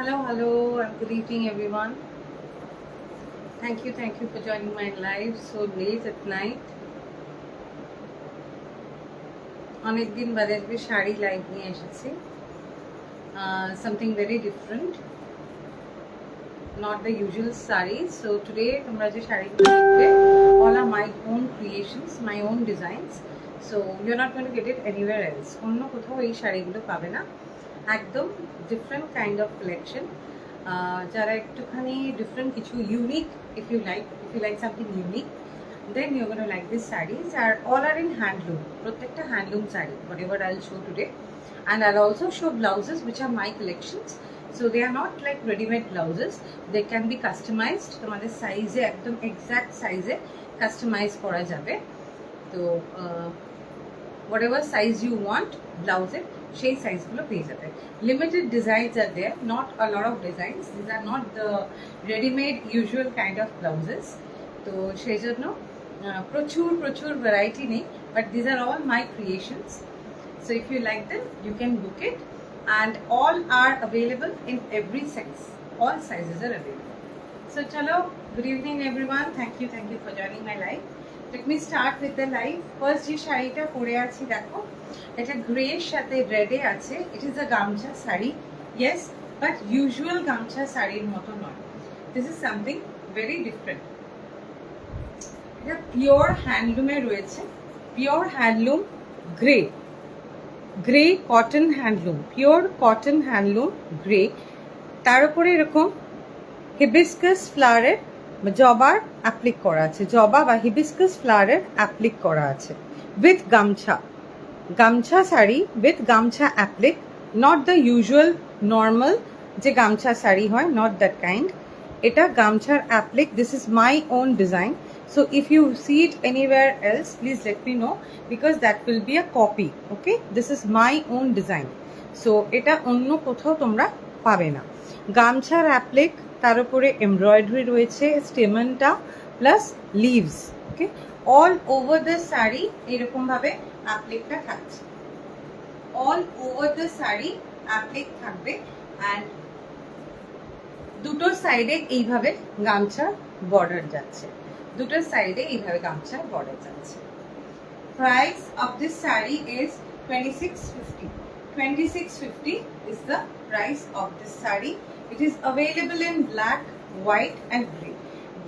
Hello, and good evening, everyone. Thank you for joining my live so late at night. অনেকদিন বাদে আজকে sari live নিয়ে এসেছি, something very different, not the usual sarees. So today তোমরা যে শাড়িগুলো দেখবে, all are my own creations, my own designs. So you're not going to get it anywhere else. অন্য কোথাও এই শাড়িগুলো পাবে না, একদম different kind of collection. যারা একটুখানি ডিফারেন্ট কিছু unique, if you like something unique, then you're going to like these sarees. All are in handloom, protecta handloom saree, whatever I'll show today. And I'll also show blouses which are my collections. So they are not like ready-made blouses, they can be customized. তোমাদের সাইজে একদম exact সাইজে customise করা যাবে। তো whatever size you want blouse it, সেই সাইজগুলো পেয়ে যাবে। Limited designs are there, not a lot of designs. These are not the ready-made usual kind of blouses. তো সেই জন্য প্রচুর ভ্যারাইটি নেই, but these are all my creations. So if you like them, you can book it, and all are available in every size. All sizes are available. So chalo, good evening everyone. Thank you for joining my live. Let me start with the live. First যে শাড়িটা পরে আছি দেখো, এটা grey এর সাথে রেডে আছে। It is a গামছা শাড়ি, yes, but usual গামছা শাড়ির মতো নয়. This is something very different. এটা পিওর হ্যান্ডলুমে রয়েছে, pure handloom grey cotton handloom, pure cotton handloom grey. তার উপরে এরকম হিবিস্কাস ফ্লাওয়ারের জবার অ্যাপ্লিক করা আছে, জবা বা হিবিস্কাস ফ্লাওয়ারের অ্যাপ্লিক করা আছে with gamcha sari with gamcha applique, not the usual normal যে গামছা শাড়ি হয়, নট দ্যাট কাইন্ড। এটা গামছার applique. This is my own design. So if you see it anywhere else, please let me know, because that will be a copy. Okay, this is my own design. So এটা অন্য কোথাও তোমরা পাবে না। গামছার applique, তার উপরে embroidery রয়েছে, স্টেমেনটা plus leaves. Okay, all over the sari এরকম ভাবে অ্যাপ্লিকটা থাকছে, all over the sari applique থাকবে। অ্যান্ড দুটো সাইডে এইভাবে গামছা বর্ডার যাচ্ছে, দুটো সাইডে এইভাবে গামছা বর্ডার যাচ্ছে। Price of this sari is 2650. 2650 is the price of this saree. It is available in black, white and grey.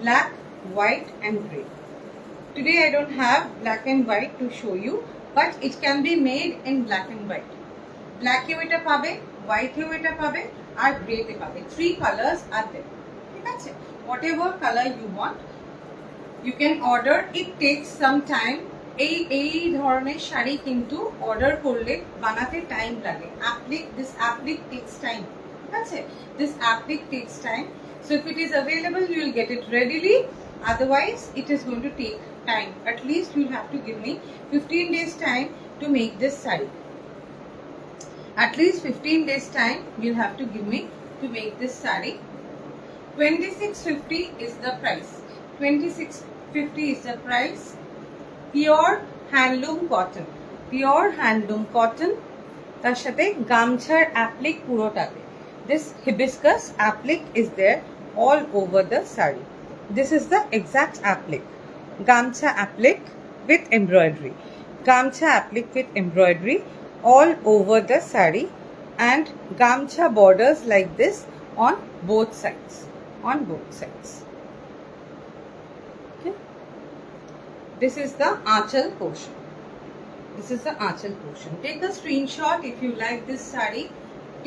Black, white and grey. Today I don't have black and white to show you, but it can be made in black and white. Black এও এটা পাবে, white এও এটা পাবে, আর grey তে পাবে। 3 colors are there. ঠিক আছে, whatever color you want you can order. It takes some time. এই ধরনের শাড়ি কিন্তু অর্ডার করলে বানাতে টাইম লাগে। this applique takes time. ঠিক আছে, this applique takes time. So if it is available, you will get it readily. Otherwise, it is going to take time. At least you will have to give me 15 days time to make this saree. At least 15 days time you'll have to give me to make this saree. 2650 is the price. 2650 is the price. Pure handloom cotton, pure handloom cotton, তার সাথে গামছার applique পুরোটাতে। This hibiscus applique is there all over the saree. This is the exact applique. Gamcha applique with embroidery. Gamcha applique with embroidery all over the saree, and gamcha borders like this on both sides. On both sides. Okay. This is the aanchal portion. This is the aanchal portion. Take a screenshot if you like this saree.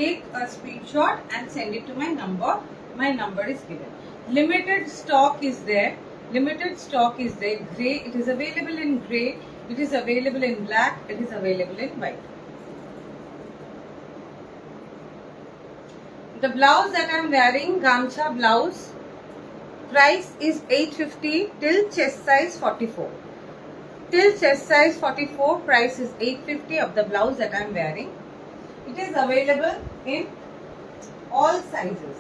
Take a screenshot and send it to my number. My number is given. Limited stock is there. Limited stock is there. Grey. It is available in grey. It is available in black. It is available in white. The blouse that I am wearing, gamcha blouse, price is 850 till chest size 44. Till chest size 44, price is 850 of the blouse that I am wearing. It is available in all sizes.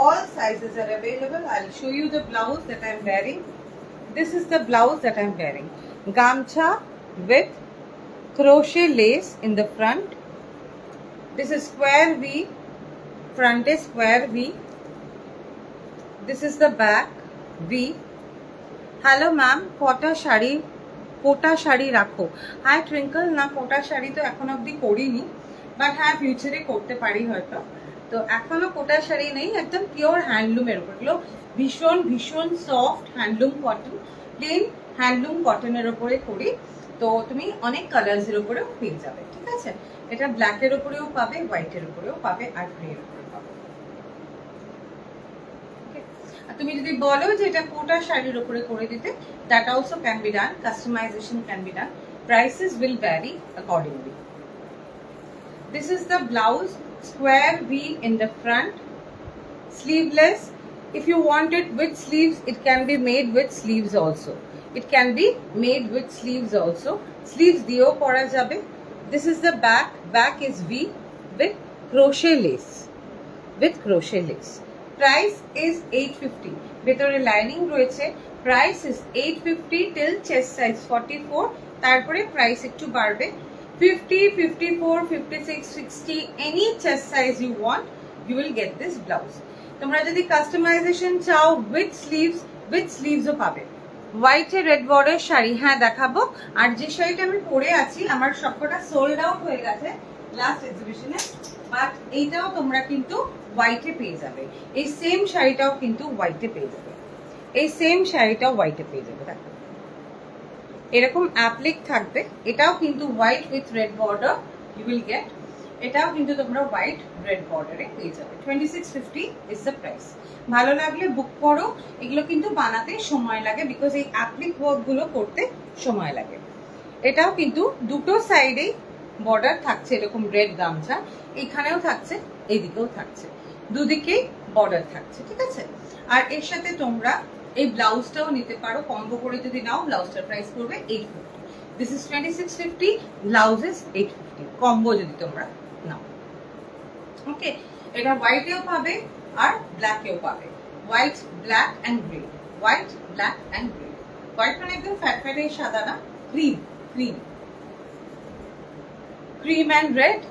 All sizes are available. I will show you the blouse that I am wearing. This is the blouse that I am wearing. Gamcha with crochet lace in the front. This is square V ফ্রন্টে square V, this is the back V. Hello ma'am, Kota sari রাখো। হ্যাঁ twinkle, না কোটা শাড়ি তো এখন অবধি করিনি, but হ্যাঁ ফিউচারে করতে পারি হয়তো। তো এখনো কোটা শাড়ি নেই, একদম পিওর হ্যান্ডলুমের উপর, এগুলো ভীষণ ভীষণ soft handloom cotton, plain handloom কটনের উপরে করি। তো তুমি অনেক কালার্সের উপরেও পেয়ে যাবে, ঠিক আছে? এটা ব্ল্যাকের উপরেও পাবে, হোয়াইটের উপরেও পাবে, আর গ্রের উপরে পাবে। তুমি যদি বলো যে এটা কোটা শাড়ির উপরে করে দিতে, that also can be done, customization can be done, prices will vary accordingly. This is the blouse, square V in the front, sleeveless. If you want it with sleeves, it can be made with sleeves also. It can be made with sleeves also. Sleeves dio pora jabe. This is the back. Back is V with crochet lace. With crochet lace. Price is 850. ভেতরে lining রয়েছে। Price is 850 till chest size 44. তারপরে price একটু বাড়বে। 50, 54, 56, 60, any chest size you want, you will get this blouse. তোমরা যদি customisation চাও with স্লিভসও পাবে। হোয়াইটে red border sari, হ্যাঁ দেখাবো। আর যে শাড়িটা আমি পরে আছি আমার সবকটা সোল্ড আউট হয়ে গেছে লাস্ট এক্সিবিশনে, বাট এইটাও তোমরা কিন্তু হোয়াইটে পেয়ে যাবে। এই সেম শাড়িটাও কিন্তু হোয়াইটে পেয়ে যাবে, এই সেম শাড়িটাও হোয়াইটে পেয়ে যাবে। দেখো এরকম অ্যাপ্লিক থাকবে, এটাও কিন্তু white with red border you will get. এটাও কিন্তু তোমরা হোয়াইট রেড বর্ডারে পেয়ে যাবে। 2650 ইজ দ্য প্রাইস। ভালো লাগলে বুক করো। এগুলো কিন্তু বানাতে সময় লাগে, বিকজ এই অ্যাপ্লিক ওয়ার্ক গুলো করতে সময় লাগে। এটাও কিন্তু দুটো সাইডেই বর্ডার থাকছে, এরকম রেড গামছা এখানেও থাকছে, এইদিকেও থাকছে, দুদিকেই বর্ডার থাকছে, ঠিক আছে? আর এর সাথে তোমরা এই ব্লাউজটাও নিতে পারো, কম্বো করে যদি নাও ব্লাউজটার প্রাইস পড়বে 850। This is 2650, blouse is 850, combo যদি তোমরা নাও। ওকে, এটা হোয়াইটেও পাবে আর ব্ল্যাকেও পাবে, white black and grey, white black and grey. White মানে একদম ফ্যাটফ্যাটে সাদা না, cream cream cream and red,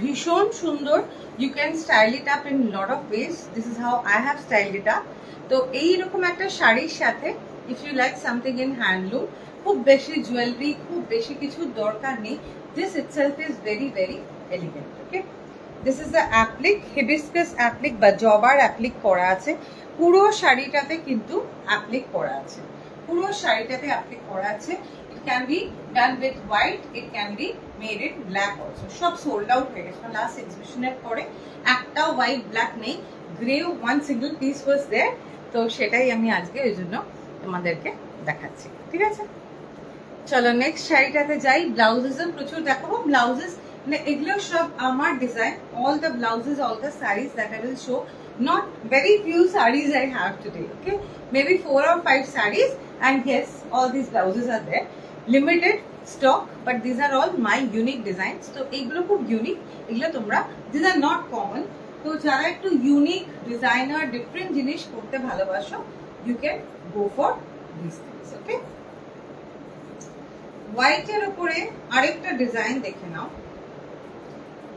ভীষণ সুন্দর। You can style it up in lot of ways, this is how I have styled it up. তো এইরকম একটা শাড়ির সাথে if you like something in handloom, খুব বেশি জুয়েলারি, খুব বেশি কিছু দরকার নেই, this itself is very very elegant. Okay, this is the applique, hibiscus applique বা জবার অ্যাপ্লিক করা আছে পুরো শাড়িটাতে, কিন্তু অ্যাপ্লিক করা আছে পুরো শাড়িটাতে অ্যাপ্লিক করা আছে। It can be done with white, it can be made in black also. সব সোল্ড আউট হয়ে গেছে লাস্ট এক্সিবিশনের পরে, একটাও হোয়াইট ব্ল্যাক নেই, গ্রে ওয়ান সিঙ্গল পিস ওয়াজ দেয়ার। তো সেটাই আমি আজকে ওই জন্য তোমাদেরকে দেখাচ্ছি, ঠিক আছে? চলো নেক্সট শাড়িটাতে যাই। ব্লাউজেসও প্রচুর দেখাবো। ব্লাউজেস মানে এগুলো সব আমার design, all the blouses, all the sarees that I will show, not very few sarees I have today, okay, maybe 4 or 5 sarees, and yes, all these blouses are there, limited stock, but these are all my unique designs. তো এগুলো খুব unique, এগুলো তোমরা, these are not common, তো যারা একটু unique designer different জিনিস করতে ভালোবাসো, you can go for these things, okay? হোয়াইটের উপরে আরেকটা ডিজাইন দেখে নাও,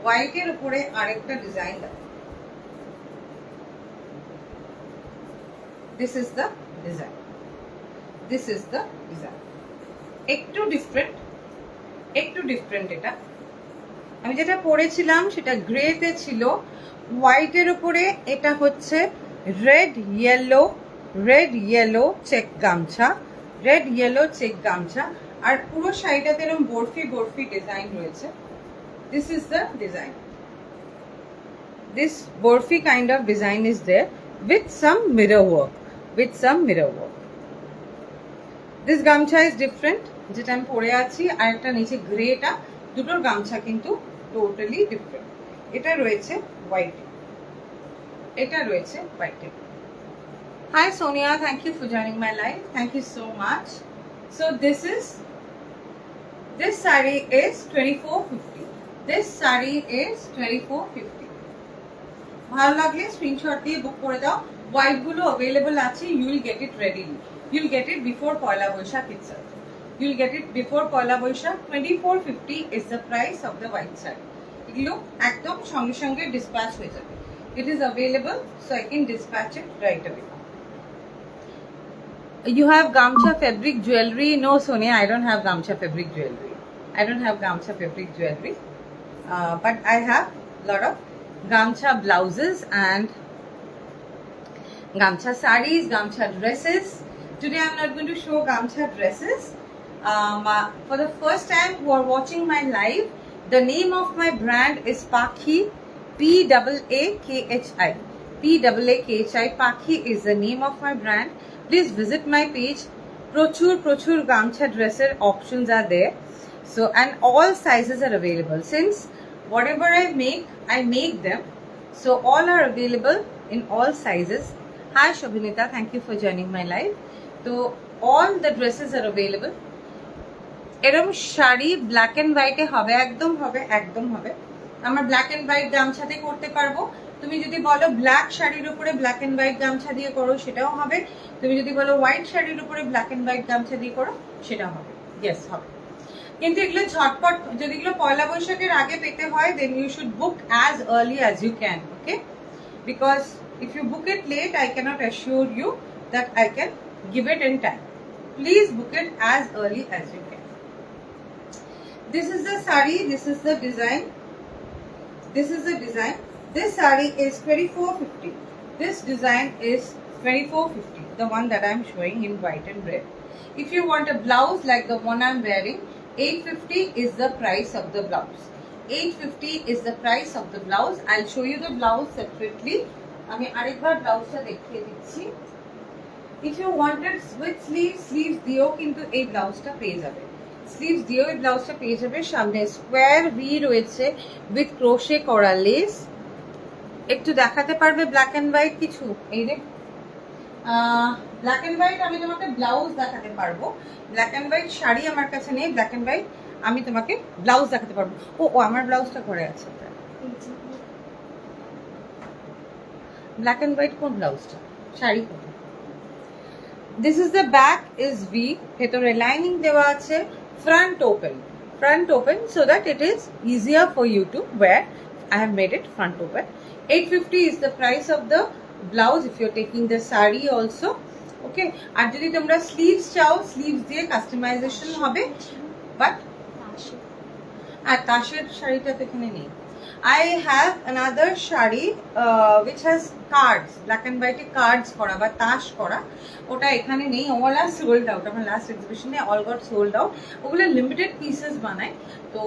হোয়াইটের উপরে আরেকটা ডিজাইন দেখো, this is the design, this is the design. একটু ডিফারেন্ট এটা। আমি যেটা পরেছিলাম সেটা গ্রেতে ছিল, হোয়াইটের উপরে এটা হচ্ছে রেড ইয়েলো চেক গামছা, রেড ইয়েলো চেক গামছা, আর পুরো শাড়িটাতে এরকম বরফি ডিজাইন রয়েছে। This is the design. This Borfi kind of design is there with some mirror work. This gamcha is different. যেটা আমি পরে আছি আর একটা নিচে গ্রেটা, দুটোর গামছা কিন্তু টোটালি ডিফারেন্ট। এটা রয়েছে হোয়াইটে, এটা রয়েছে হোয়াইটে। Hi Sonia, thank you for joining my live. Thank you so much. So this saree is 2450. This saree is 2450. ভালো লাগলে স্ক্রিনশট দিয়ে বুক করে দাও। হোয়াইট গুলো अवेलेबल আছে, you will get it readily. You will get it before Poila Boishakh itself. You will get it before Poila Boishakh. 2450 is the price of the white saree. এগুলো একদম সঙ্গে সঙ্গে ডিসপ্যাচ হয়ে যাবে। It is available, so I can dispatch it right away. You have Gamcha fabric jewelry? No, Sonia, I don't have Gamcha fabric jewelry. I don't have Gamcha fabric jewelry. But I have a lot of Gamcha blouses and Gamcha sarees, Gamcha dresses. Today I'm not going to show Gamcha dresses. For the first time who are watching my live, the name of my brand is Pakhi, P-A-A-K-H-I. P-A-A-K-H-I. Pakhi is the name of my brand. Please visit my page. Prochur Gamcha dresser options are there. So, and all sizes are available. Since whatever I make them. So, all are available in all sizes. Hi Shobhinita, thank you for joining my live. So, all the dresses are available. এরকম sari black and হোয়াইটে হবে, একদম হবে। আমরা black and white গামছাতে করতে পারবো। তুমি যদি বলো ব্ল্যাক শাড়ির উপরে ব্ল্যাক এন্ড হোয়াইট গামছা দিয়ে করো, সেটাও হবে। তুমি যদি বলো হোয়াইট শাড়ির উপরে ব্ল্যাক এন্ড হোয়াইট গামছা দিয়ে করো, সেটাও হবে। ইয়েস, হবে। কিন্তু এগুলো ঝটপট, যদি এগুলো পয়লা বৈশাখের আগে পেতে হয়, then you should book as early as you can, okay? Because if you book it late, I cannot assure you that I can give it in time. Please book it as early as you can. This is the saree, this is the design. This saree is 2450. This design is 2450, the one that I am showing in white and red. If you want a blouse like the one I am wearing, 850 is the price of the blouse. 850 is the price of the blouse. I'll show you the blouse separately. আমি আরেকবার ব্লাউজটা দেখিয়ে দিচ্ছি। If you wanted with sleeves দিয়েও কিন্তু এই ব্লাউজটা পেয়ে যাবে। স্লিভস দিয়েও এই ব্লাউজটা পেয়ে যাবে। সামনে স্কোয়ার ভি রয়েছে উইথ ক্রোশে করা লেস। একটু দেখাতে পারবে ব্ল্যাক অ্যান্ড হোয়াইট কিছু? এই রে ব্ল্যাক অ্যান্ড হোয়াইট আমি তোমাকে ব্লাউজ দেখাতে পারবো। ব্ল্যাক অ্যান্ড হোয়াইট শাড়ি আমার কাছে নেই, ব্ল্যাক অ্যান্ড হোয়াইট আমি তোমাকে ব্লাউজ দেখাতে পারবো। ও আমার ব্লাউজটা ঘরে আছে। ব্ল্যাক এন্ড হোয়াইট কোন ব্লাউজটা? শাড়ি কোন? This is the back is V, ভেতরে লাইনিং দেওয়া আছে, front open so that it is easier for you to wear. I have made it front open. 850 is the price of the blouse if you're taking the saree also. Okay, আর যদি তোমরা sleeves চাও, sleeves দিয়ে customisation হবে। But আর তাশের শাড়িটা তো এখানে নেই। I have another shari which has cards, black and white cards করা বা তাশ করা, ওটা এখানে নেই। all are sold out. আমার লাস্ট এক্সিবিশনে all got sold out. ওগুলো লিমিটেড পিসেস বানায়, তো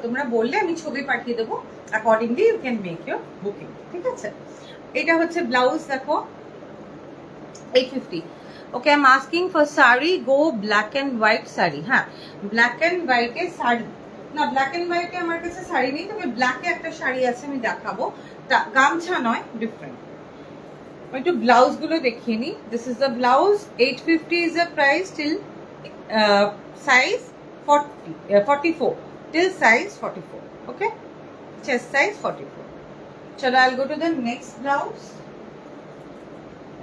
তোমরা বললে আমি ছবি পাঠিয়ে দেবো। Accordingly you can make your booking, ঠিক আছে? এটা হচ্ছে ব্লাউজ, দেখো 850. Okay, I am asking for sari, go black and white sari. হ্যাঁ, ব্ল্যাক অ্যান্ড হোয়াইটে শাড়ি না, ব্ল্যাক এন্ড হোয়াইটে আমার কাছে শাড়ি নেই, তবে ব্ল্যাকে একটা শাড়ি আছে, আমি দেখাবো। গামছা নয়, ডিফারেন্ট। একটু ব্লাউজ গুলো দেখিয়ে নি। This is the blouse, 850 is the price till size 44 till size 44. Okay, chest size 44. Chalo, I'll go to the next blouse.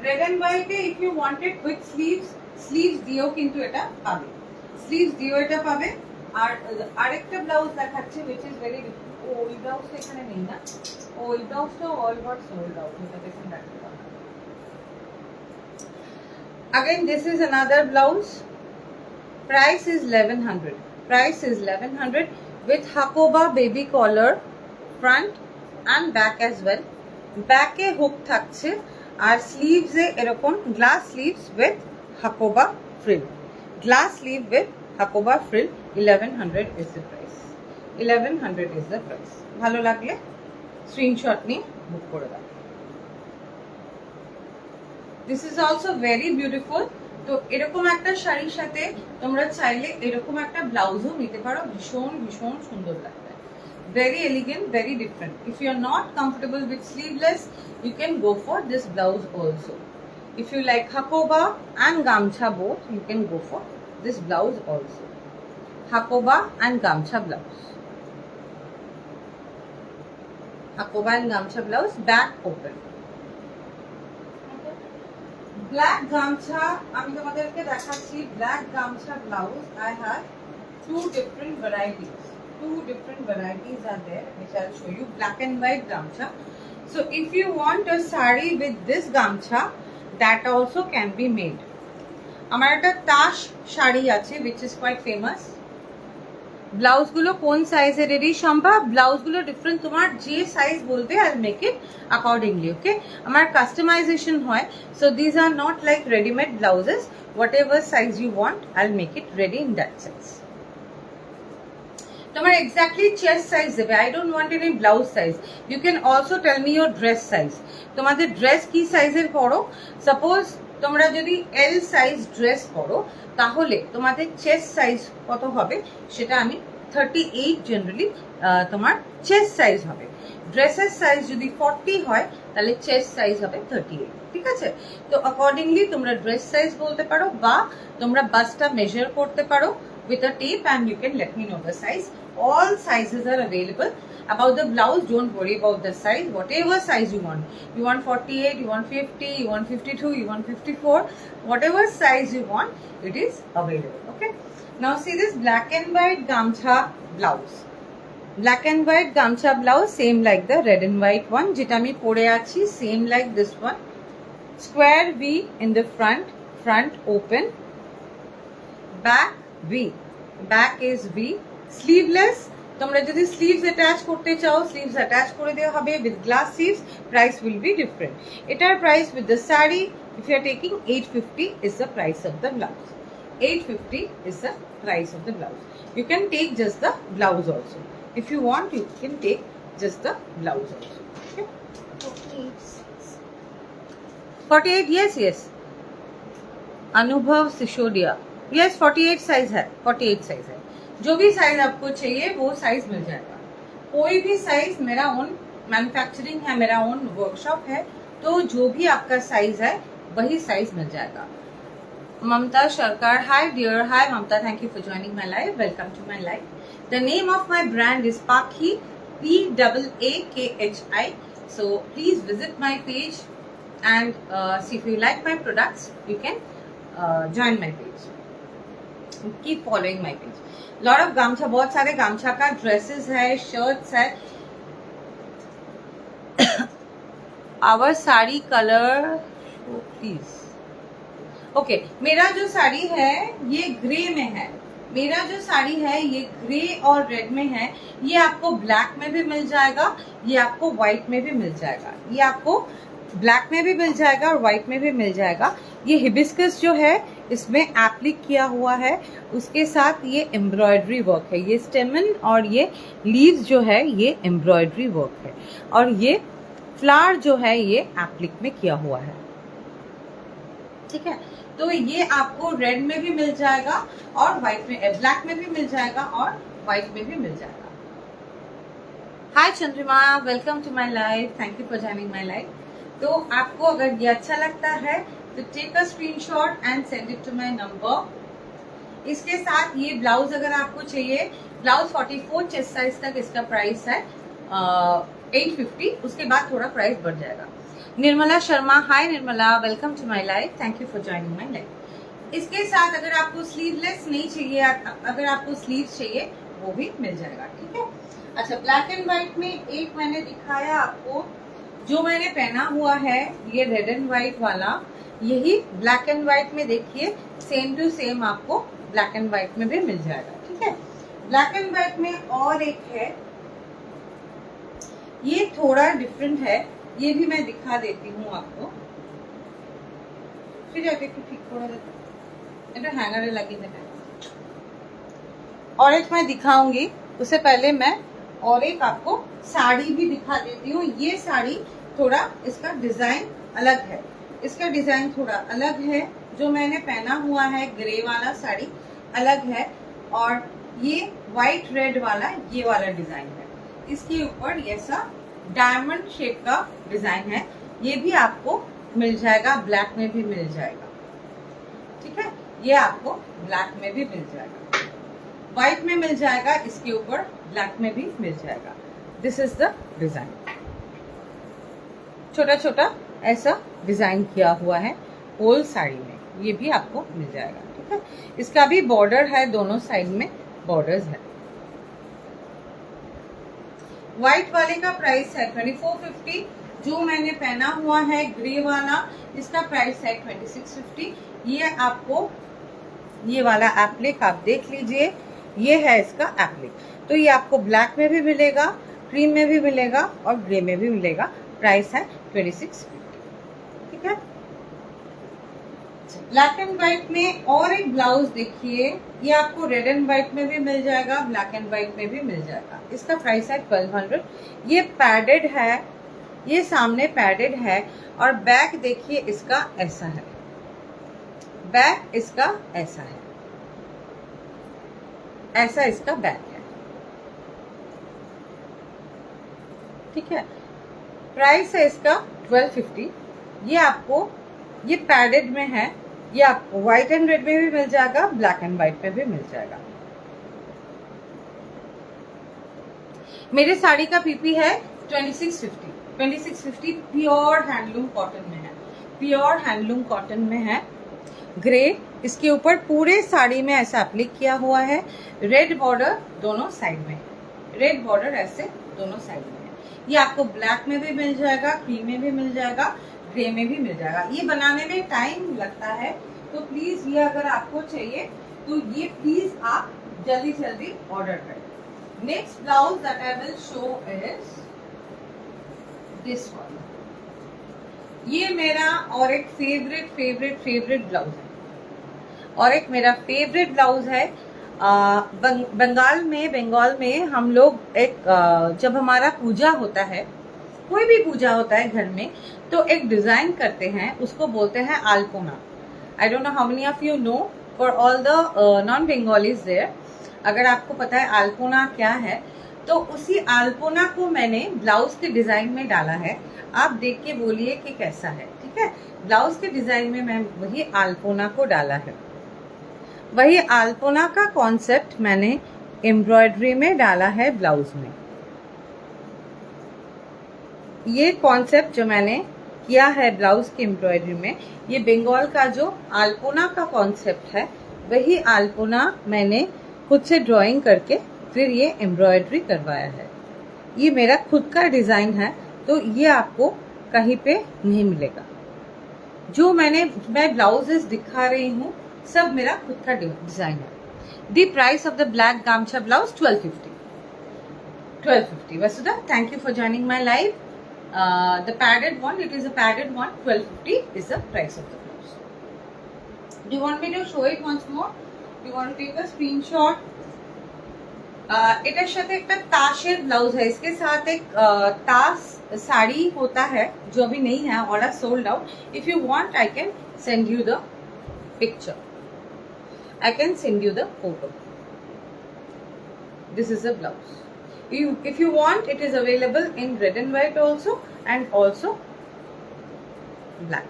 Red and white, if you want it with sleeves দিয়েও কিন্তু এটা পাবে, sleeves দিয়েও এটা পাবে। আর আরেকটা blouse দেখাচ্ছি which is very different. ওই ব্লাউজটা এখানে নেই না, ওই ব্লাউজটা all got sold out. এটা দেখুন, again this is another blouse. Price is 1100 with Hakoba baby collar front and back as well. Back A hook থাকছে আর স্লিভস এ এরকম glass sleeves with Hakoba frill. Glass sleeve with Hakoba frill. 1100 is the price. 1100 is the price. ভালো লাগলে screenshot নিয়ে বুক করে দাও। This is also very beautiful. তো এরকম একটা শাড়ির সাথে তোমরা চাইলে এরকম একটা ব্লাউজও নিতে পারো, ভীষণ ভীষণ সুন্দর লাগবে। Very elegant, very different. If you are not comfortable with sleeveless, you can go for this blouse also. If you like Hakoba and Gamcha both, you can go for this blouse also. Hakoba and Gamcha blouse. Hakoba and Gamcha blouse, back open. Black Gamcha, আমি তোমাদেরকে দেখাচ্ছি black Gamcha blouse. I have two different varieties are there which I'll show you. Black and white Gamcha. So if you want a sari with this gamcha, that also can be made. আমার একটা তাস শাড়ি আছে which is quite famous. Blouse গুলো কোন সাইজেরই সম্ভব, blouse গুলো different, তোমার যে সাইজ বলবে I make it accordingly. Okay, আমার কাস্টমাইজেশন হয়। So these are not like readymade blouses, whatever size you want I make it ready in that size. তোমার এক্স্যাক্টলি চেস্ট সাইজ দেবে, I don't want any blouse size. You can also tell me your dress size, তোমাদের dress কি সাইজের পরো। Suppose তোমরা যদি L size dress পরো তাহলে তোমাদের চেস্ট সাইজ কত হবে সেটা আমি 38 জেনারেলি তোমার চেস্ট সাইজ হবে। ড্রেসের সাইজ যদি 40 হয় তাহলে চেস্ট সাইজ হবে 38, ঠিক আছে। তো অ্যাকর্ডিংলি তোমরা ড্রেস সাইজ বলতে পারো বা তোমরা বাসটা মেজার করতে পারো with a tape and you can let me know the size. All sizes are available. About the blouse, don't worry about the size, whatever size you want. You want 48, you want 50, you want 52, you want 54, whatever size you want, it is available. Okay, now see this black and white gamcha blouse. Black and white gamcha blouse, same like the red and white one jeta ami pore achi, same like this one. Square V in the front open, back V, back is V, sleeveless. তোমরা যদি sleeves attach করতে চাও sleeves attach করে দেওয়া হবে with glass sleeves, price will be different. এটার price with the sari if you are taking 850 is the price of the blouse. 850 is the price of the blouse. You can take just the blouse also. If you want, you can take just the blouse also. Okay? 48, yes. अनुभव Sisodia, yes 48 size है, 48 size है। जो भी size आपको चाहिए वो size मिल जाएगा। कोई भी साइज, मेरा ओन मैन्युफैक्चरिंग है, मेरा ओन वर्कशॉप है, तो जो भी आपका साइज है वही साइज मिल जाएगा। Mamata Sarkar, hi dear, hi Mamata, thank you for joining my live, welcome to my live. The name of my brand is Paakhi, PAAKHI. So please visit my page and see if you like my products, you can join my page, keep following my page. Lot of gamcha, बहुत सारे gamcha का dresses है, shirts है। our sari colour please. Okay, मेरा जो साड़ी है ये grey में है, मेरा जो साड़ी है ये ग्रे और रेड में है। ये आपको ब्लैक में भी मिल जाएगा, ये आपको व्हाइट में भी मिल जाएगा, ये आपको ब्लैक में भी मिल जाएगा और व्हाइट में भी मिल जाएगा। ये हिबिस्कस जो है इसमें एप्लिक किया हुआ है, उसके साथ ये एम्ब्रॉयडरी वर्क है। ये स्टेमन और ये लीव्स जो है ये एम्ब्रॉयडरी वर्क है, और ये फ्लावर जो है ये एप्लिक में किया हुआ है, ठीक है। तो ये आपको रेड में भी मिल जाएगा और व्हाइट में, ब्लैक में भी मिल जाएगा और व्हाइट में भी मिल जाएगा। Hi Chandrima, welcome to my live, thank you for joining my live. तो आपको अगर ये अच्छा लगता है तो take a screenshot and send it to my number. इसके साथ ये ब्लाउज अगर आपको चाहिए, ब्लाउज 44 चेस्ट साइज तक इसका प्राइस है 850, उसके बाद थोड़ा प्राइस बढ़ जाएगा। Nirmala Sharma, hi Nirmala, welcome to my live, thank you for joining my live. इसके साथ अगर आपको स्लीवलेस नहीं चाहिए, अगर आपको स्लीव्स चाहिए वो भी मिल जाएगा, ठीक है। अच्छा, ब्लैक एंड व्हाइट में एक मैंने दिखाया आपको, जो मैंने पहना हुआ है ये रेड एंड व्हाइट वाला, यही ब्लैक एंड व्हाइट में देखिए सेम टू सेम आपको ब्लैक एंड व्हाइट में भी मिल जाएगा, ठीक है। ब्लैक एंड व्हाइट में और एक है, ये थोड़ा डिफरेंट है, ये भी मैं दिखा देती हूँ आपको। फिर जाके ठीक थोड़ा देता हैंगर लगी देता। और एक मैं दिखाऊंगी, उससे पहले मैं और एक आपको साड़ी भी दिखा देती हूँ। ये साड़ी थोड़ा इसका डिजाइन अलग है, इसका डिजाइन थोड़ा अलग है। जो मैंने पहना हुआ है ग्रे वाला साड़ी अलग है, और ये व्हाइट रेड वाला ये वाला डिजाइन है। इसके ऊपर ऐसा डायमंड शेप का डिजाइन है, ये भी आपको मिल जाएगा, ब्लैक में भी मिल जाएगा, ठीक है। ये आपको ब्लैक में भी मिल जाएगा, व्हाइट में मिल जाएगा, इसके ऊपर ब्लैक में भी मिल जाएगा। दिस इज द डिजाइन, छोटा छोटा ऐसा डिजाइन किया हुआ है होल साड़ी में, ये भी आपको मिल जाएगा, ठीक है। इसका भी बॉर्डर है, दोनों साइड में बॉर्डर्स है। व्हाइट वाले का प्राइस है 2450, जो मैंने पहना हुआ है ग्रे वाला, इसका प्राइस है 2650। ये आपको ये वाला एप्लिक आप देख लीजिए, ये है इसका एप्लिक। तो ये आपको ब्लैक में भी मिलेगा, क्रीम में भी मिलेगा और ग्रे में भी मिलेगा। प्राइस है 2650। ठीक है। ब्लैक एंड व्हाइट में और एक ब्लाउज देखिए, ये आपको रेड एंड व्हाइट में भी मिल जाएगा, ब्लैक एंड व्हाइट में भी मिल जाएगा। इसका प्राइस है 1200। ये पैडेड है, ये सामने पैडेड है और बैक देखिए इसका ऐसा है, बैक इसका ऐसा है, ऐसा इसका बैक है। ठीक है। प्राइस है इसका 1250। ये आपको ये पैडेड में है, ये आपको व्हाइट एंड रेड में भी मिल जाएगा, ब्लैक एंड व्हाइट में भी मिल जाएगा। मेरे साड़ी का पीपी है 2650। 2650 प्योर हैंडलूम कॉटन में है, प्योर हैंडलूम कॉटन में है। ग्रे, इसके ऊपर पूरे साड़ी में ऐसा एप्लिक किया हुआ है। रेड बॉर्डर दोनों साइड में, रेड बॉर्डर ऐसे दोनों साइड में है। ये आपको ब्लैक में भी मिल जाएगा, क्रीम में भी मिल जाएगा, ग्रे में भी मिल जाएगा। ये बनाने में टाइम लगता है, तो प्लीज ये अगर आपको चाहिए तो ये प्लीज आप जल्दी जल्दी ऑर्डर करें। Next blouse that I will show is this one. ये मेरा और एक फेवरेट फेवरेट फेवरेट ब्लाउज है, और एक मेरा फेवरेट ब्लाउज है। बंगाल में हम लोग एक जब हमारा पूजा होता है, कोई भी पूजा होता है घर में, तो एक डिजाइन करते हैं, उसको बोलते हैं alpona. I don't know how many of you know, for all the non Bengalis there, अगर आपको पता है आलपोना क्या है, तो उसी आलपोना को मैंने ब्लाउज के डिजाइन में डाला है। आप देख के बोलिए कि कैसा है। ठीक है। ब्लाउज के डिजाइन में मैं वही आलपोना को डाला है, वही आलपोना का कॉन्सेप्ट मैंने एम्ब्रॉयडरी में डाला है ब्लाउज में। ये कॉन्सेप्ट जो मैंने किया है ब्लाउज की एम्ब्रॉयडरी में, ये बंगाल का जो आलपोना का कॉन्सेप्ट है, वही आलपोना मैंने खुद से ड्राइंग करके फिर ये एम्ब्रॉयडरी करवाया है। ये मेरा खुद का डिजाइन है, तो ये आपको कहीं पे नहीं मिलेगा। जो मैं ब्लाउजेस दिखा रही हूँ सब मेरा खुद का डिजाइन है। The price of the black gamcha blouse 1250। 1250। Vasudha, thank you for joining my live. The padded one, it is a padded one. 1250 is the price of the blouse. Do you want me to show it once more? Do you want to take a screenshot? এটার সাথে একটা তাসের blouse है, इसके साथ एक तास साड़ी होता है जो अभी नहीं है, और sold out. If you want I can send you the picture, I can send you the photo. This is the blouse. If you want, it is available in red and white also, and also black.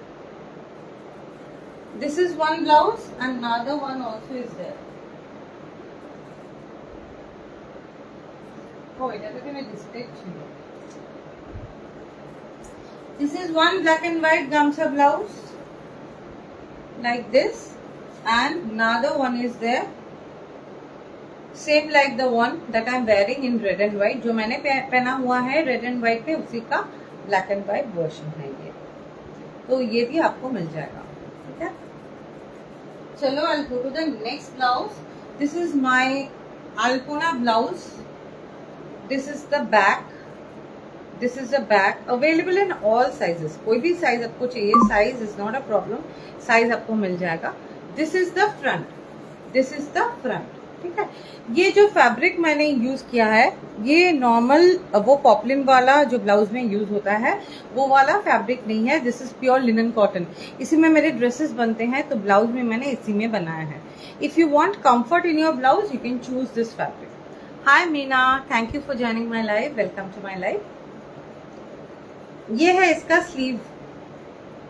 This is one blouse, and another one also is there. Oh, it has been a display. This is one black and white gamcha blouse, like this, and another one is there. Same like the one that I am wearing in red and white. जो मैंने पहना हुआ है red and white पे, उसी का black and white version है ये, तो ये भी आपको मिल जाएगा। ठीक है। चलो, I will go to the next blouse. This is my alpona blouse. This is the back, this is the back. Available in all sizes, कोई भी साइज आपको चाहिए, size is not a problem, size आपको मिल जाएगा। This is the front, this is the front. ठीक है। ये जो फैब्रिक मैंने यूज किया है, ये नॉर्मल वो पॉपलिन वाला जो ब्लाउज में यूज होता है वो वाला फैब्रिक नहीं है। This is pure linen cotton. इसी में मेरे ड्रेसेस बनते हैं, तो ब्लाउज में मैंने इसी में बनाया है। If you want comfort in your blouse, you can choose this fabric. Hi Meena, thank you for joining my live, welcome to my live. ये है इसका स्लीव।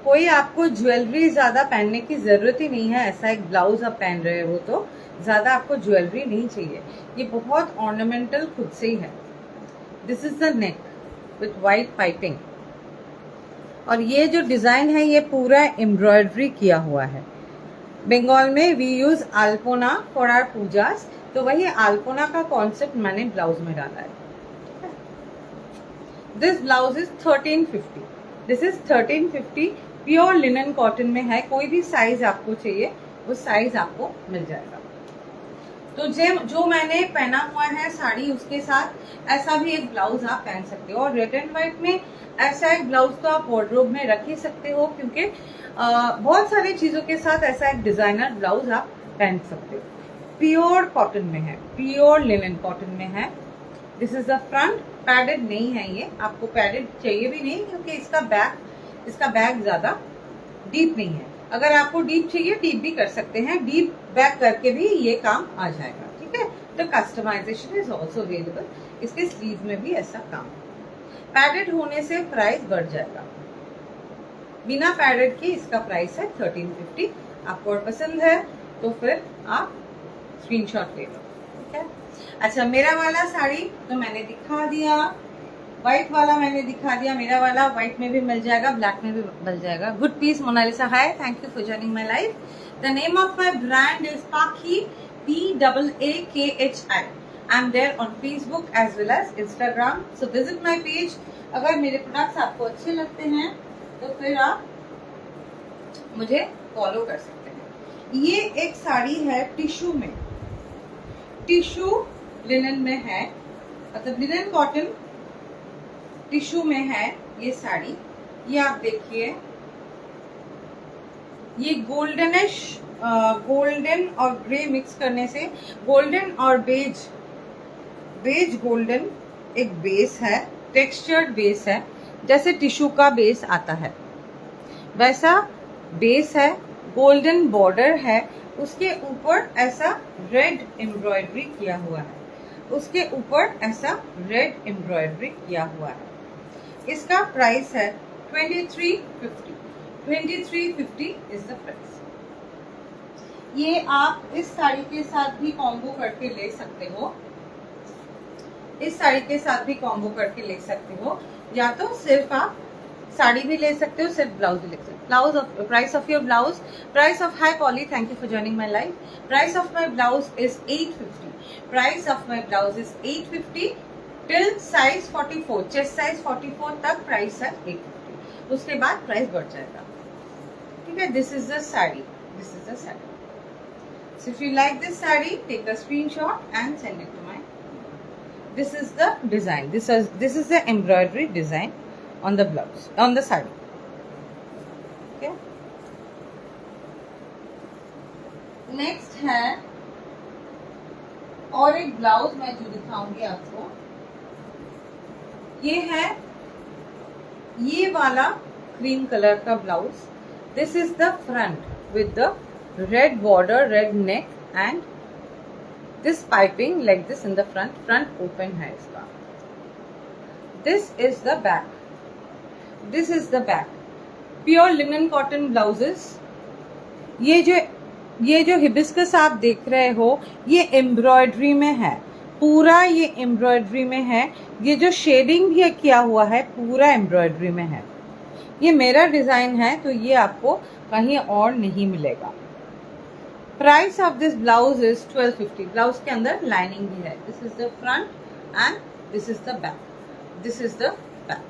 कोई आपको ज्वेलरी ज्यादा पहनने की जरूरत ही नहीं है। ऐसा एक ब्लाउज आप पहन रहे हो तो ज्यादा आपको ज्वेलरी नहीं चाहिए। ये बहुत ऑर्नामेंटल खुद से ही है। This is the neck with white piping, और ये जो डिजाइन है ये पूरा एम्ब्रॉयडरी किया हुआ है। बंगाल में we use अल्पोना for our Pooja's, तो वही अल्पोना का कॉन्सेप्ट मैंने ब्लाउज में डाला है। This blouse is 1350। This is 1350, pure linen cotton में है। कोई भी साइज आपको चाहिए वो साइज आपको मिल जाएगा। तो जो मैंने पहना हुआ है साड़ी, उसके साथ ऐसा भी एक ब्लाउज आप पहन सकते हो। और रेड एंड व्हाइट में ऐसा एक ब्लाउज तो आप वार्डरोब में रख ही सकते हो, क्योंकि बहुत सारी चीजों के साथ ऐसा एक डिजाइनर ब्लाउज आप पहन सकते हो। प्योर कॉटन में है, प्योर लिनन कॉटन में है। This is the front, padded नहीं है ये, आपको पैडेड चाहिए भी नहीं, क्योंकि इसका बैग ज्यादा डीप नहीं है। अगर आपको डीप चाहिए डीप भी कर सकते हैं, डीप बैक करके भी ये काम आ जाएगा, ठीक है। तो कस्टमाइजेशन इज ऑल्सो अवेलेबल। इसके स्लीव में भी ऐसा काम। पैडेड होने से प्राइस बढ़ जाएगा, बिना पैडेड के इसका प्राइस है 1350। आपको और पसंद है तो फिर आप स्क्रीनशॉट ले लो, ठीक है। अच्छा, मेरा वाला साड़ी तो मैंने दिखा दिया, व्हाइट वाला मैंने दिखा दिया। मेरा वाला व्हाइट में भी मिल जाएगा, ब्लैक में भी मिल जाएगा। Good piece Monalisa, hi, thank you for joining my life. The name of my brand is Paakhi, PAAKHI। I am there on Facebook as well as Instagram, so visit my page. अगर मेरे प्रोडक्ट्स आपको अच्छे लगते हैं तो फिर आप मुझे फॉलो कर सकते हैं। ये एक साड़ी है टिश्यू में, टिश्यू लिनन में है, मतलब लिनन कॉटन टिश्यू में है ये साड़ी। ये आप देखिए, ये गोल्डनिश, गोल्डन और ग्रे मिक्स करने से गोल्डन और बेज गोल्डन एक बेस है, टेक्सचर्ड बेस है। जैसे टिश्यू का बेस आता है वैसा बेस है, गोल्डन बॉर्डर है, उसके ऊपर ऐसा रेड एम्ब्रॉयडरी किया हुआ है, उसके ऊपर ऐसा रेड एम्ब्रॉयडरी किया हुआ है। इसका प्राइस है 2350। 2350 इज द प्राइस। ये आप इस साड़ी के साथ भी कॉम्बो करके ले सकते हो, इस साड़ी के साथ भी कॉम्बो करके ले सकते हो, या तो सिर्फ आप साड़ी भी ले सकते हो, सिर्फ ब्लाउज भी ले सकते हो। Blouse of price of your blouse, price of, high poly, thank you for joining my life. Price of my blouse is 850। Price of my blouse is 850 till size 44, chest size 44 तक price है 850। उसके बाद price बढ़ जाएगा, ठीक है। This is the sari, this is the sari. So if you like this saree, take a screenshot and send it to my. This is the design. This is the embroidery design on the blouse, on the saree. Okay. Next है और एक blouse मैं जो दिखाऊंगी आपको, ये है ये वाला क्रीम कलर का blouse. This is the front with the red border, red neck and this piping like this in the front open है इसका। This is the back, this is the back, pure linen cotton blouses। ये जो hibiscus आप देख रहे हो ये embroidery में है, पूरा ये एम्ब्रॉयडरी में है। ये जो शेडिंग भी किया हुआ है पूरा एम्ब्रॉयडरी में है। ये मेरा डिजाइन है तो ये आपको कहीं और नहीं मिलेगा। Price of this blouse is 1250। Blouse के अंदर लाइनिंग भी है। This is the front and this is the back, this is the back.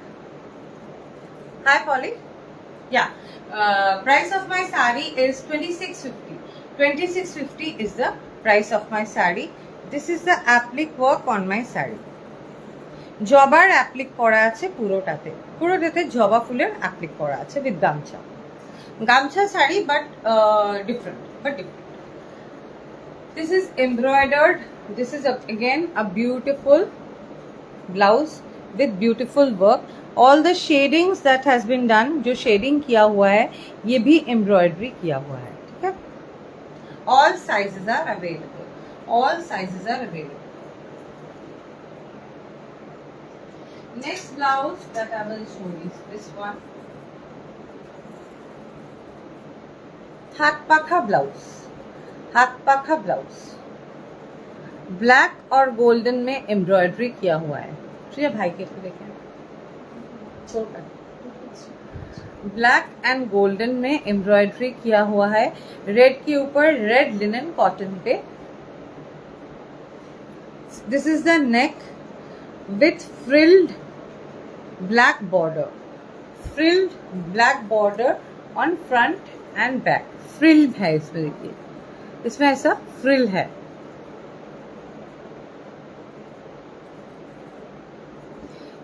Hi Poly, या price of my sari is 2650। 2650 is the price of my saree. This is the applique work on my saree. জবার applique করা আছে পুরোটাতে জবা ফুলের applique করা আছে with gamcha sari, but different. This is embroidered. This is again a beautiful blouse with beautiful work. All the shadings that has been done, जो shading किया हुआ है ये भी embroidery किया हुआ है, ठीक है। All sizes are available. All sizes are available. Next blouse that I will show you is this one. हाथ पाखा ब्लाउज, हाथ पाखा ब्लाउज ब्लैक और गोल्डन में एम्ब्रॉयडरी किया हुआ है। श्रेया भाई के देखें, ब्लैक एंड गोल्डन में एम्ब्रॉयडरी किया हुआ है। रेड के ऊपर रेड लिनन कॉटन पे। This is the neck with frilled black border, frilled black border on front end back. Frill है इसमें, देखिए इसमें ऐसा फ्रिल है।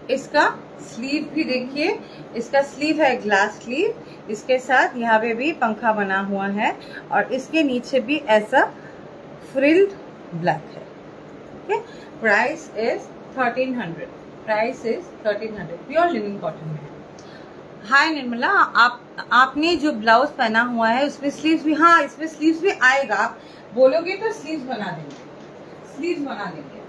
इसका स्लीव भी देखिए, इसका स्लीव है ग्लास स्लीव, इसके साथ यहाँ पे भी पंखा बना हुआ है और इसके नीचे भी ऐसा फ्रिल्ड ब्लैक है। Okay, price is 1300। Price is 1300, pure linen cotton में है। हाय निर्मला, आपने जो ब्लाउज पहना हुआ है उसमें स्लीव्स भी, हाँ इसमें स्लीव्स भी आएगा, आप बोलोगे तो स्लीव्स बना देंगे, स्लीव्स बना देंगे,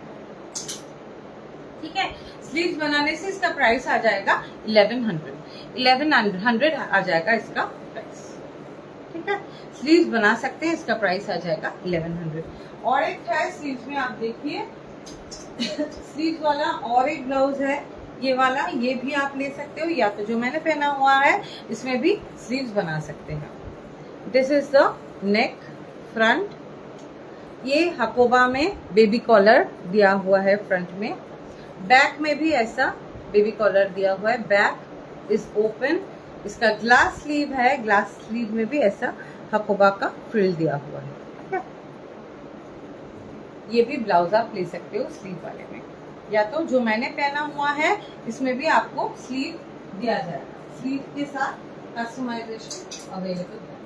ठीक है। स्लीव्स बनाने से इसका प्राइस आ जाएगा 1100 आ जाएगा इसका प्राइस, ठीक है। स्लीव्स बना सकते हैं, इसका प्राइस आ जाएगा 1100। और एक है स्लीव्स में, आप देखिए स्लीव्स वाला और एक ब्लाउज है ये वाला, ये भी आप ले सकते हो, या तो जो मैंने पहना हुआ है इसमें भी स्लीव्स बना सकते हैं। This is the neck front, ये हकोबा में बेबी कॉलर दिया हुआ है फ्रंट में। बैक में भी ऐसा बेबी कॉलर दिया हुआ है, बैक इज ओपन। इसका ग्लास स्लीव है, ग्लास स्लीव में भी ऐसा हकोबा का फ्रिल दिया हुआ है, ठीक है। ये भी ब्लाउज आप ले सकते हो स्लीव वाले में, या तो जो मैंने पहना हुआ है इसमें भी आपको स्लीव दिया जाएगा, स्लीव के साथ कस्टमाइजेशन अवेलेबल है।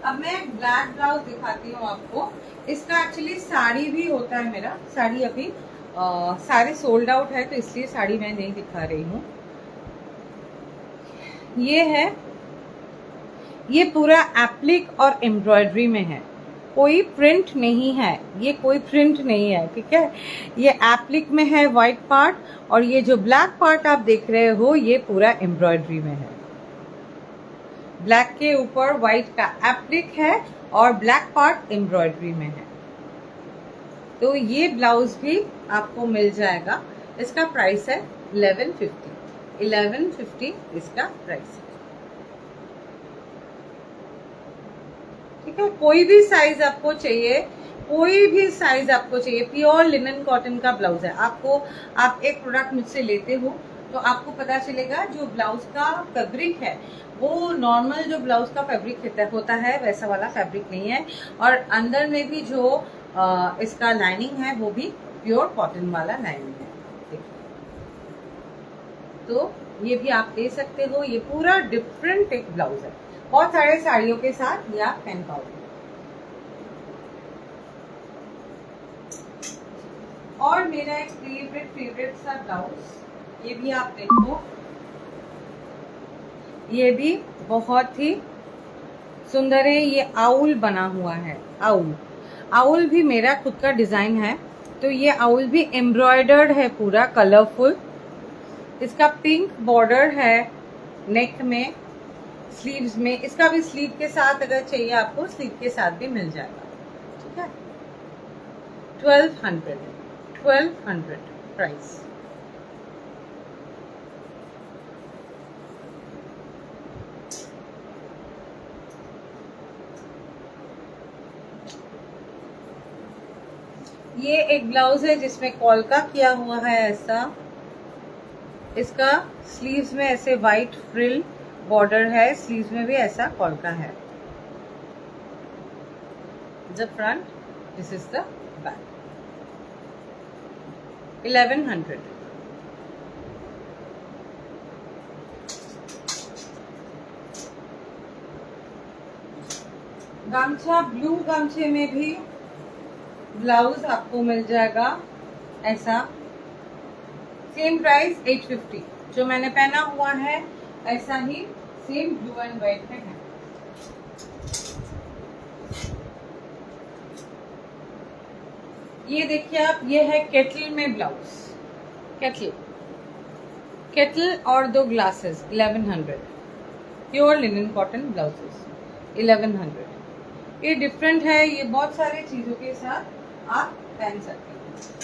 अब मैं ब्लैक ब्लाउज दिखाती हूँ आपको। इसका एक्चुअली साड़ी भी होता है मेरा, साड़ी अभी सारे सोल्ड आउट है तो इसलिए साड़ी मैं नहीं दिखा रही हूँ। ये है, ये पूरा एप्लिक और एम्ब्रॉयडरी में है, कोई प्रिंट नहीं है, ये कोई प्रिंट नहीं है, ठीक है। ये एप्लिक में है व्हाइट पार्ट, और ये जो ब्लैक पार्ट आप देख रहे हो ये पूरा एम्ब्रॉयडरी में है। ब्लैक के ऊपर व्हाइट का एप्लिक है और ब्लैक पार्ट एम्ब्रॉयडरी में है। तो ये ब्लाउज भी आपको मिल जाएगा। इसका प्राइस है 1150 इसका प्राइस है, ठीक है। कोई भी साइज आपको चाहिए, कोई भी साइज आपको चाहिए, प्योर लिनन कॉटन का ब्लाउज है। आपको, आप एक प्रोडक्ट मुझसे लेते हो तो आपको पता चलेगा जो ब्लाउज का फैब्रिक है वो नॉर्मल जो ब्लाउज का फैब्रिक होता है वैसा वाला फैब्रिक नहीं है, और अंदर में भी जो इसका लाइनिंग है वो भी प्योर कॉटन वाला लाइनिंग है, देखिए। तो ये भी आप ले सकते हो, ये पूरा डिफरेंट एक ब्लाउज है, बहुत सारे साड़ियों के साथ ये आप पहन पाओगे। और मेरा एक फेवरेट सा ब्लाउज, ये भी आप देखो, ये भी बहुत ही सुंदर है। ये आउल बना हुआ है, आउल भी मेरा खुद का डिजाइन है। तो ये आउल भी एम्ब्रॉयडर्ड है, पूरा कलरफुल। इसका पिंक बॉर्डर है नेक में, स्लीव्स में। इसका भी स्लीव के साथ अगर चाहिए आपको, स्लीव के साथ भी मिल जाएगा, ठीक है। 1200 प्राइस। ये एक ब्लाउज है जिसमें कॉलका किया हुआ है ऐसा। इसका स्लीव्स में ऐसे वाइट फ्रिल बॉर्डर है, स्लीव्स में भी ऐसा कॉलका है। The front, this is the back. 1100। गमछा, ब्लू गमछे में भी ब्लाउज आपको मिल जाएगा ऐसा, सेम प्राइस 850। जो मैंने पहना हुआ है ऐसा ही सेम ब्लू एंड व्हाइट में है। ये देखिए आप, ये है केटल में ब्लाउज, केटल और 2 glasses 1100। Pure linen cotton blouses 1100। ये डिफरेंट है, ये बहुत सारे चीजों के साथ आप पहन सकते हैं।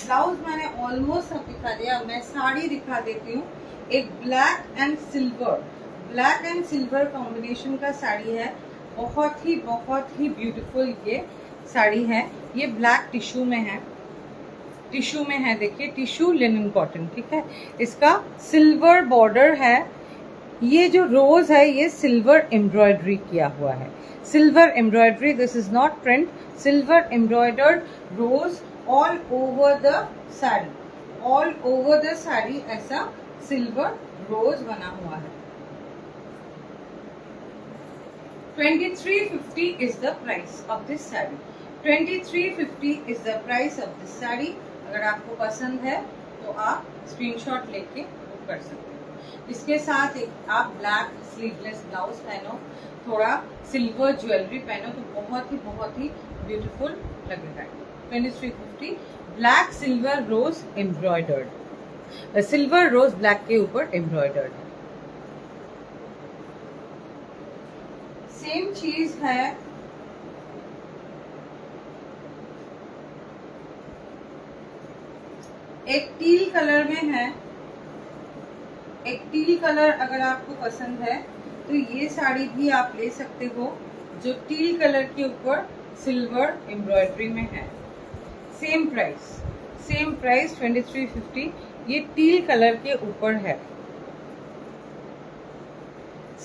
ब्लाउज मैंने ऑलमोस्ट सब दिखा दिया, मैं साड़ी दिखा देती हूँ। एक ब्लैक एंड सिल्वर कॉम्बिनेशन का साड़ी है, बहुत ही ब्यूटीफुल ये साड़ी है। ये ब्लैक टिश्यू में है, टिश्यू में है, देखिए टिश्यू लिनन कॉटन, ठीक है। इसका सिल्वर बॉर्डर है, ये जो रोज है ये सिल्वर एम्ब्रॉयडरी किया हुआ है, silver embroidery, this is not print, silver embroidered rose all over the sari, all over the sari ऐसा सिल्वर रोज बना हुआ है। 2350 is the price of this sari, 2350 is the price of this sari. अगर आपको पसंद है तो आप स्क्रीनशॉट लेके बुक कर सकते हो। इसके साथ एक आप ब्लैक स्लीवलेस ब्लाउज पहनो, थोड़ा सिल्वर ज्वेलरी पहनो तो बहुत ही ब्यूटीफुल लगेगा। 2350 ब्लैक सिल्वर रोज एम्ब्रॉयडर्ड, सिल्वर रोज ब्लैक के ऊपर एम्ब्रॉयडर्ड है। सेम चीज है एक टील कलर में है, एक टील कलर अगर आपको पसंद है तो ये साड़ी भी आप ले सकते हो, जो टील कलर के ऊपर सिल्वर एम्ब्रॉयडरी में है। सेम प्राइस 2350, ये टील कलर के ऊपर है,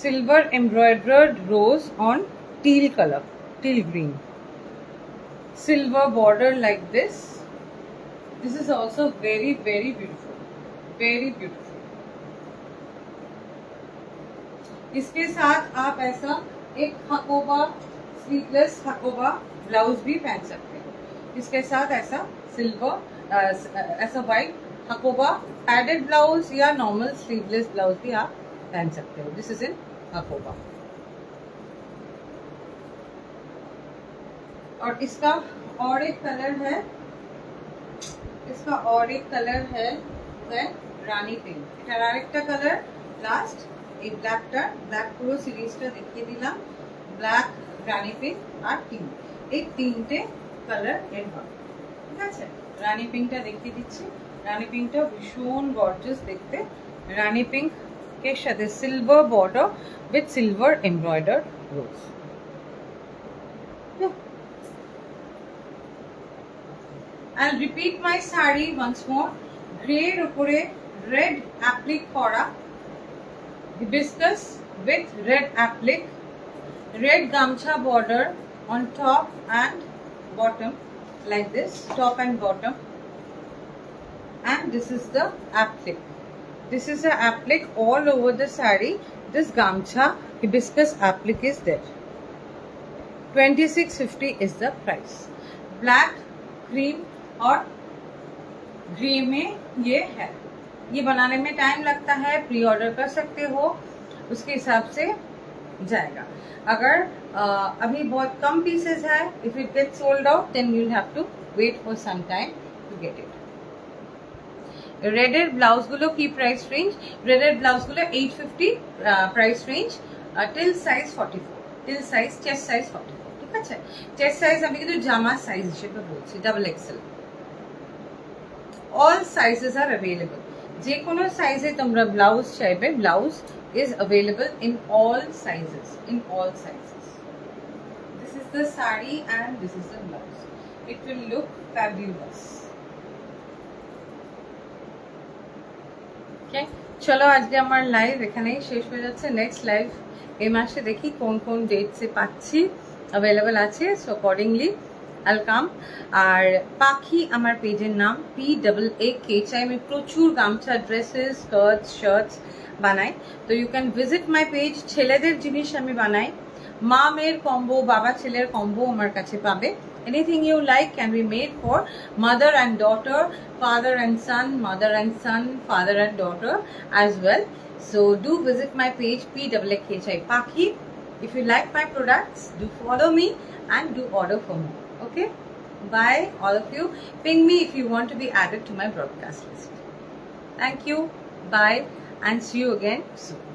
silver embroidered rose on teal colour, teal green, silver border like this is also very beautiful, very beautiful। इसके साथ आप ऐसा एक हकोबा स्लीवलेस हकोबा ब्लाउज भी पहन सकते हो, इसके साथ ऐसा सिल्वर ऐसा व्हाइट हकोबा पैडेड ब्लाउज या नॉर्मल स्लीवलेस ब्लाउज भी आप पहन सकते हो। This is in Hakoba. और इसका और एक कलर है, इसका और एक कलर है रानी पिंक, এটা আরেকটা কালার লাস্ট এই ব্ল্যাকটা, ব্ল্যাক পুরো সিরিজটা দেখিয়ে দিলাম, ব্ল্যাক রানী পিঙ্ক আর টিন, এই তিনটে কালার এর হবে, ঠিক আছে। রানী পিঙ্কটা দেখিয়ে দিচ্ছি, রানী পিঙ্কটা ভীষণ গর্জিয়াস দেখতে, রানী পিঙ্ক এর সাথে silver border with silver embroidered rose. I'll repeat my saree once more. Grey উপরে red applique করা, hibiscus with red applique, red gamcha border on top and bottom like this, top and bottom, and this is the applique. This is the applique all over the saree. This gamcha hibiscus applique is there. 2650 is the price. Black, cream और grey में ये है। ये बनाने में time लगता है, pre order कर सकते हो, उसके हिसाब से जाएगा। अगर अभी बहुत कम पीसेस है, if it get sold out then you have to wait for some time to get it. रेडेर ब्लाउज गुलो की प्राइस रेंज, रेडेर ब्लाउज गुलो 850 price range till size 44, till size chest size 44, ঠিক আছে। চেস্ট সাইজ আমি কিন্তু জামা সাইজ হিসেবে বলছি, double XL. all sizes are available, যে কোনো সাইজে তোমরা ব্লাউজ চাইবে, blouse is available in all sizes, in all sizes। this is the saree and this is the blouse, it will look fabulous। okay, চলো আজকে আমার লাইভ এখানেই শেষ হয়ে যাচ্ছে। নেক্সট লাইভ এই মাসে দেখি কোন কোন ডেটসে পাচ্ছি, অ্যাভেলেবল আছে, সো অ্যাকর্ডিংলি ওয়েলকাম। আর পাখি আমার পেজের নাম, PAAK, আমি প্রচুর গামছা, ড্রেসেস, স্কার্টস, শার্টস বানাই, তো you can visit my page. ছেলেদের জিনিস আমি বানাই, মা মেয়ের কম্বো, বাবা ছেলের কম্বো আমার কাছে পাবে। Anything you like can be made for mother and daughter, father and son, mother and son, father and daughter as well. So do visit my page PAAK Pakhi. If you like my products, do follow me and do order for me. Okay, bye all of you. Ping me if you want to be added to my broadcast list. Thank you, bye, and see you again soon.